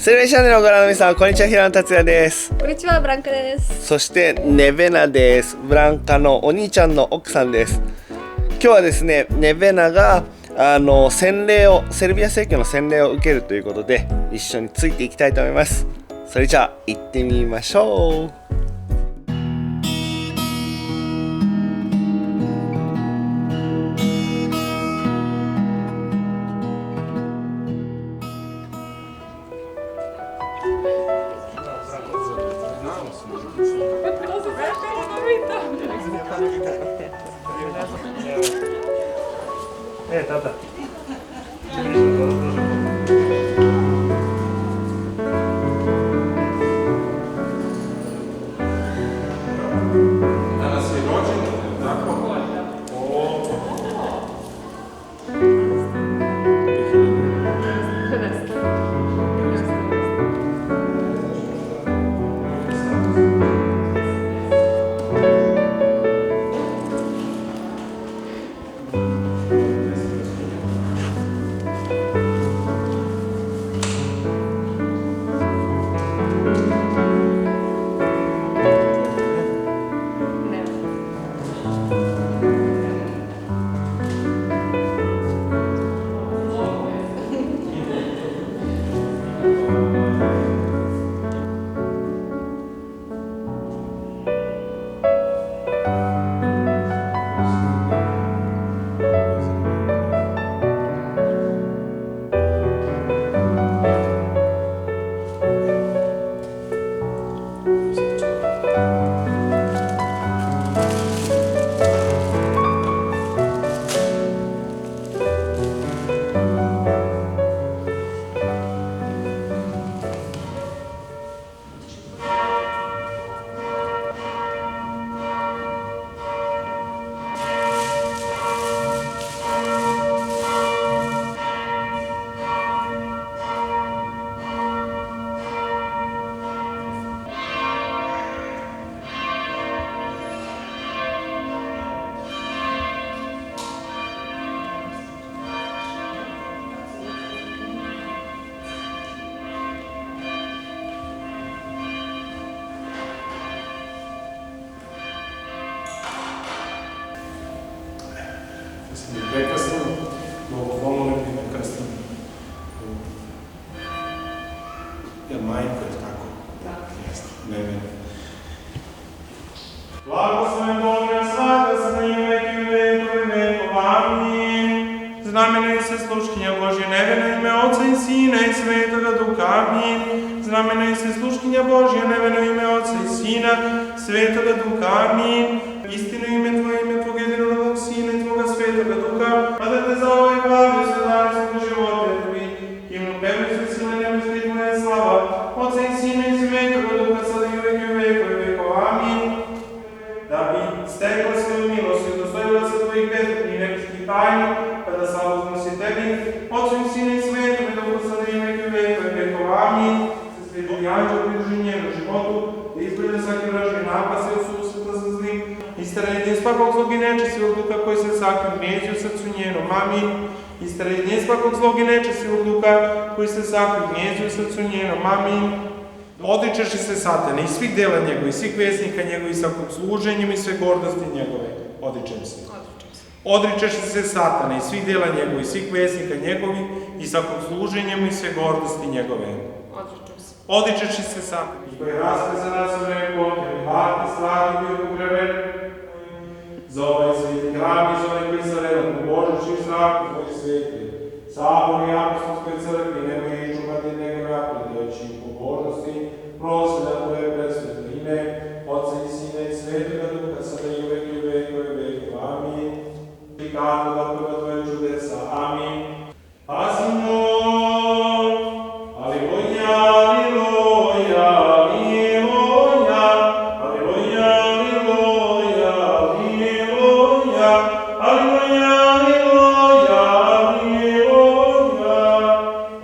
セレブチャンネルをご覧の皆さん、こんにちは、平野達也です。こんにちは、ブランカです。そしてネベナです。ブランカのお兄ちゃんの奥さんです。今日はですね、ネベナが洗礼を、セルビア正教の洗礼を受けるということで、一緒についていきたいと思います。それじゃあ行ってみましょう。Tata. Danas je rođendan, tako? Prekrasno, mnogo pomoći i prekrasno. Ja majko je tako? Da. Jeste, ne. Blagosloven Bože, svaka se na uvek i vekov, amin. Znamenuje se sluškinja Božje neveno ime Oca i Sina i Svetoga Duha, amin. Znamenuje se sluškinja Božje neveno ime Oca i Sina, Svetoga Duha, amin. Istino ime Tvoje, ime Tvog jedinorodnog Sina i Tvoga Svetoga Duha, a da te za ovaj glavi sve dane svog života Tebi. Himnu pevajući se sile nebeske i Tvoje slava, Oca i Sina i Svetoga Duha, sada i uvek i vekov, amin. Da bi stekla svoju milost i udostojila se Tvojih bezbednih nebeskih tajni, kada slavu uznosi Tebi, Ocu i Sina i Svetoga Duha, sada i uvek i vekov, amin. Se sveđeni anđel pridruži njenom životu, da izgleda svaki vražni napad se od susreta za zlim. Istara jedin svakog zlog i nečestivog duha koji se sakrio gnjezdi u srcu njenom, amin. Istara jedin svakog zlog i nečestivog duha koji se sakrio gnjezdi u srcu njenom, amin. Odričeš se satana i svih dela njegove, i svih vesnika njegove, i svakog služenjem i sve gordosti njegove. Odričem se. Odričeš se satana i svih dela njegove, i svih vesnika njegovih, i svakog služenjem i sve gordosti njegove. Odričeš se satana. I koji raste za nas u nekom, tebi hvatni stvari bio pogreven, za ovaj sveti hram i za ovaj koji se redom u Božiću i zraku tvoj sveti. Sabor i apostolskoj crkvi nemoj iščuvati nego napredajući u pobožnosti, prosvjeda Tvoje presveto ime, Oca i Sina i Svetoga Duha, sada i uvek i vekov, amin. I kako da prva Tvoje čudesa, amin. Pazimo! Aleluja, aleluja, aleluja, aleluja, aleluja, aleluja, aleluja, aleluja, aleluja.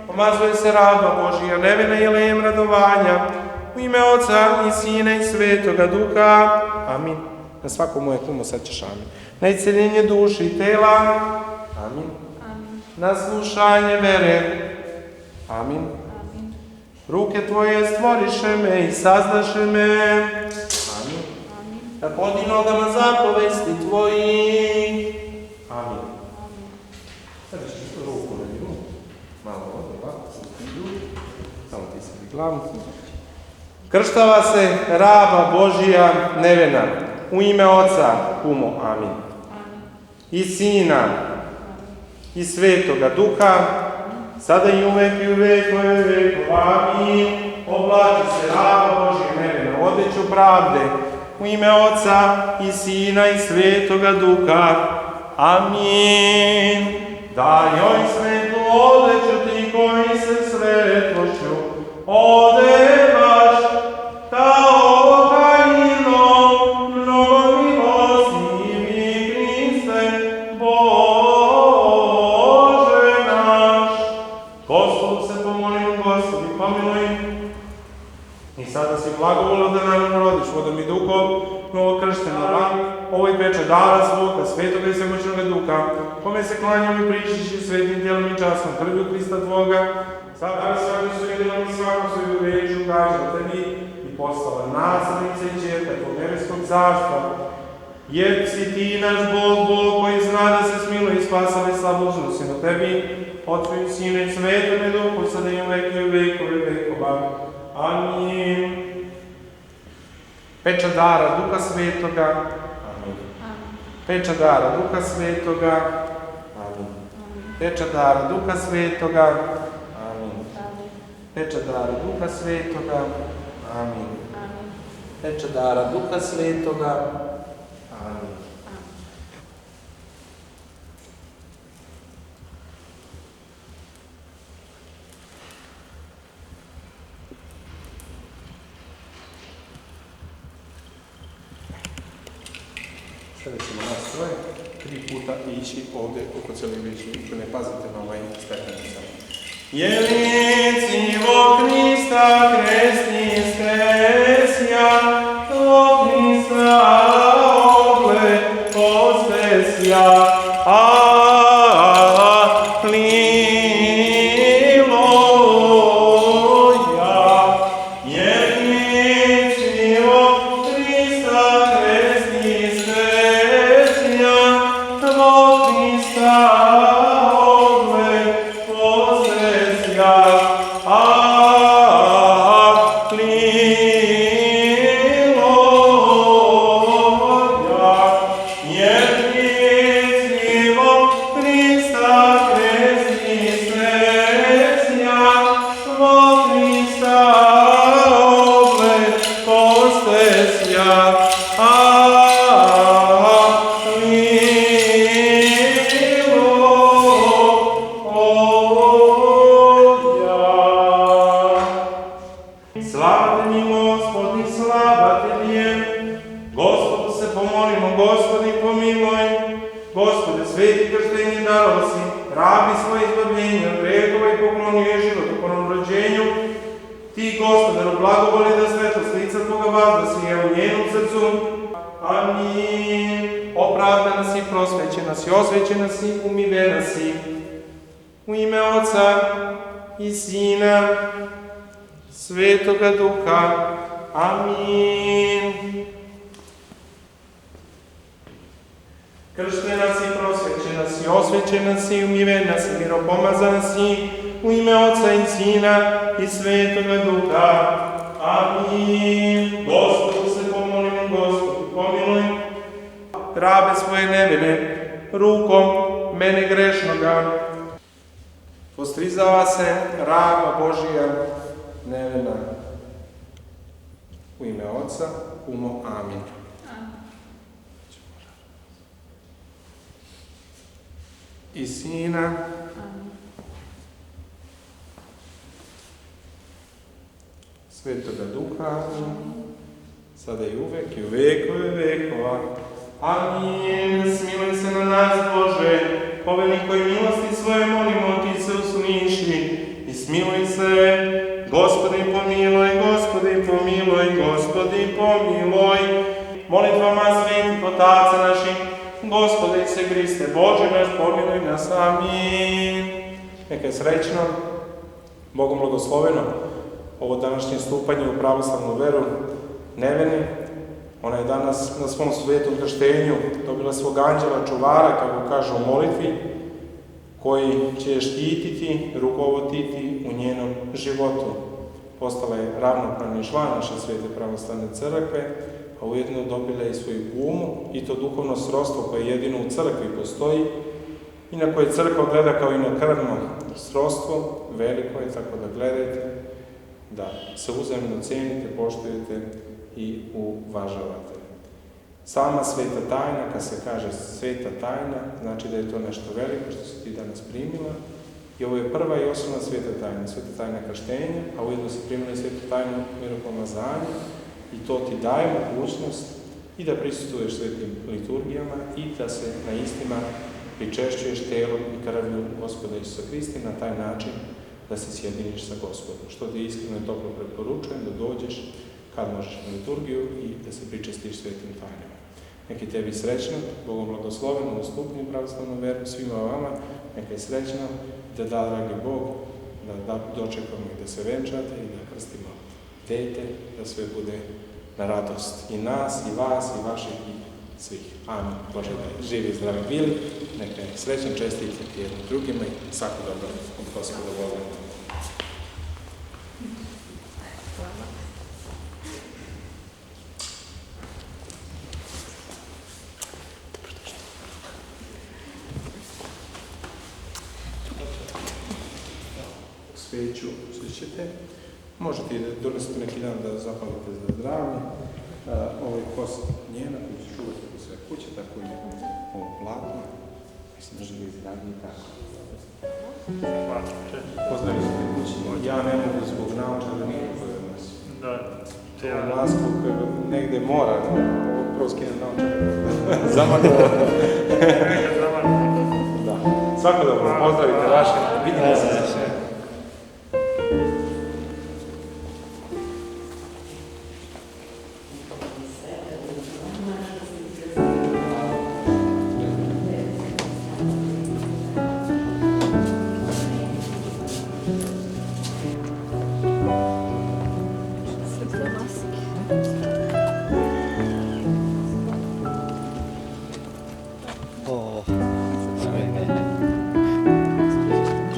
Pomazuje se raba Božija, nevena i lejem radovanja, u ime Oca i Sina i Svetoga Duha, amin. Na svako moje klumo sad ćeš amin. Na isceljenje duši i tela, amin. Na slušanje vere, amin. Ruke Tvoje stvoriše me i sazdaše me. Amin. Da podi nogama zapovesti Tvojih. Amin. Sada ćeš ruku na nju. Malo ovdje, ovako se idu. Samo ti se bi glavu. Krštava se raba Božija Nevena. U ime Oca, Kumo, amin. I Sina, i Svetoga Duha, sada i uvek i uvek, amin. Oblači se raba Božija Nevena, odeću pravde. U ime Oca, i Sina, i Svetoga Duha, amin. Daj joj svetlu odeću ti koji se svetlošću odevaš, kao hajinom, mnogo milostivi Hriste, Bože naš. Gospodu se pomolimo, Gospodi pomiluj. I sada si blagovolio da nam rodiš vodom i duhom, novokrštena van, ovoj peče dara svoga, svetoga i svemoćnoga duha, kome se klanjamo i prišiši svetim tijelom i častom krvlju Hrista Tvoga, sada svaki su jedilom i svakom svoju reću kaže o Tebi i poslala naslednice i čerka Tvog nebeskog carstva. Jer si Ti naš Bog, Bog koji zna da se smiluje i spasava i slabožno si na Tebi, Otvoju Sinu i Svetome Duhu, sada i uvek i uvek vekova. Amin. Peča dara Duha Svetoga. Amin. Peča dara Duha Svetoga. Amin. Peča dara Duha Svetoga. Amin. Peča dara Duha Svetoga. Amin. Peča dara Duha Svetoga. Amin. Sada ćemo nas troje 3 puta ići ovdje oko cijeli bližnji, ako ne pazite na ovaj stepenica. Jelici Hrista kresni skresja, o Hrista ogle pospesja, osvećena si, umivena si. U ime Oca i Sina, Svetoga Duha. Amin. Krštena si, prosvećena si, osvećena si, umivena si, miropomazana si. U ime Oca i Sina i Svetoga Duha. Amin. Gospodu se pomolimo, Gospodu pomiluj. Rabe svoje nevine, rukom mene grešnoga. Postrizava se raba Božija Nevena. U ime Oca, Umo, amin. I Sina, Svetoga Duha, sada i uvek i u vekove vekova. Amin. Smiluj se na nas, Bože, po velikoj milosti svoje molimo, Ti se usliši i smiluj se. Gospodi pomiluj, Gospodi pomiluj, Gospodi pomiluj. Molitvama svetih otaca naših, Gospode Ise Hriste, Bože naš, pomiluj nas. Amin. Neka je srećno, Bogom blagosloveno, ovo današnje stupanje u pravoslavnu veru Neveni. Ona je danas na svom svetom krštenju dobila svog anđela čuvara, kako kaže u molitvi, koji će je štititi, rukovoditi u njenom životu. Postala je ravnopravni član naše svete pravoslavne crkve, a ujedno dobila je i svoju gumu, i to duhovno srodstvo koje jedino u crkvi postoji i na koje crkva gleda kao i na krvno srodstvo. Veliko je, tako da gledajte, da se uzajamno cenite, poštujete i uvažavate. Sama sveta tajna, kad se kaže sveta tajna, znači da je to nešto veliko što si ti danas primila. I ovo je prva i osnovna sveta tajna krštenja, a ujedno si primila i svetu tajnu miropomazanja, i to ti daje mogućnost i da prisustvuješ svetim liturgijama i da se na istima pričešćuješ telom i krvlju Gospoda Isusa Hrista na taj način da se sjediniš sa Gospodom. Što ti iskreno i toplo preporučujem da dođeš kad možeš na liturgiju i da se pričestiš svetim tajnama. Neka je tebi srećno, Bogom blagosloveno u stupnju pravoslavnu veru, svima vama, neka je srećno, da da, dragi Bog, da dočekamo i da se venčate i da krstimo dete, da sve bude na radost i nas, i vas, i vaših, i svih. Amen. Bože da živi i zdravi bili, neka je srećan, čestitati jednim drugima i svako dobro od Gospoda Boga. Sveću osjećate. Možete i da donesete neki dan da zapalite za zdravlje. Ovaj kos njena koji će čuvati u sve kuće, tako i ovo platno. Mislim da živi zdravlje i tako. Pozdravim se te kući. Ja ne mogu zbog naočara da nije koje nosi. Da. Ovo masku negde mora, prvo skine naočara. Zamagno. Da. Svako dobro, pozdravite vaše. Vidimo se.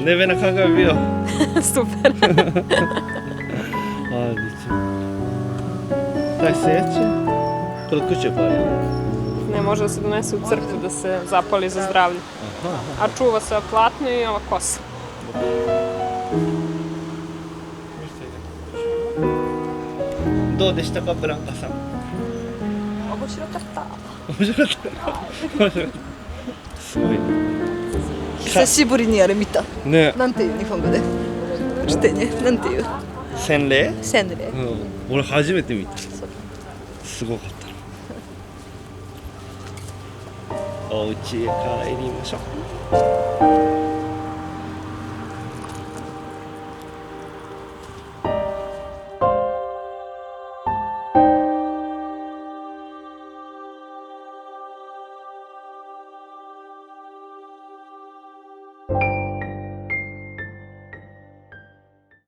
Nevena, kako je bio? Super. Odlično. Taj sveće? Kod kuće pali? Ne, može da se donese u crkvu da se zapali za zdravlje. A čuva se platno i ova kosa. Doうでしたか、ブランカさん? 面白かった。面白かった。面白かった。すごいね。久しぶりにあれ見た。ね。なんていう日本語で。来てね。なんていう。洗礼？洗礼。うん。俺初めて見た。すごかった。お家へ帰りましょう。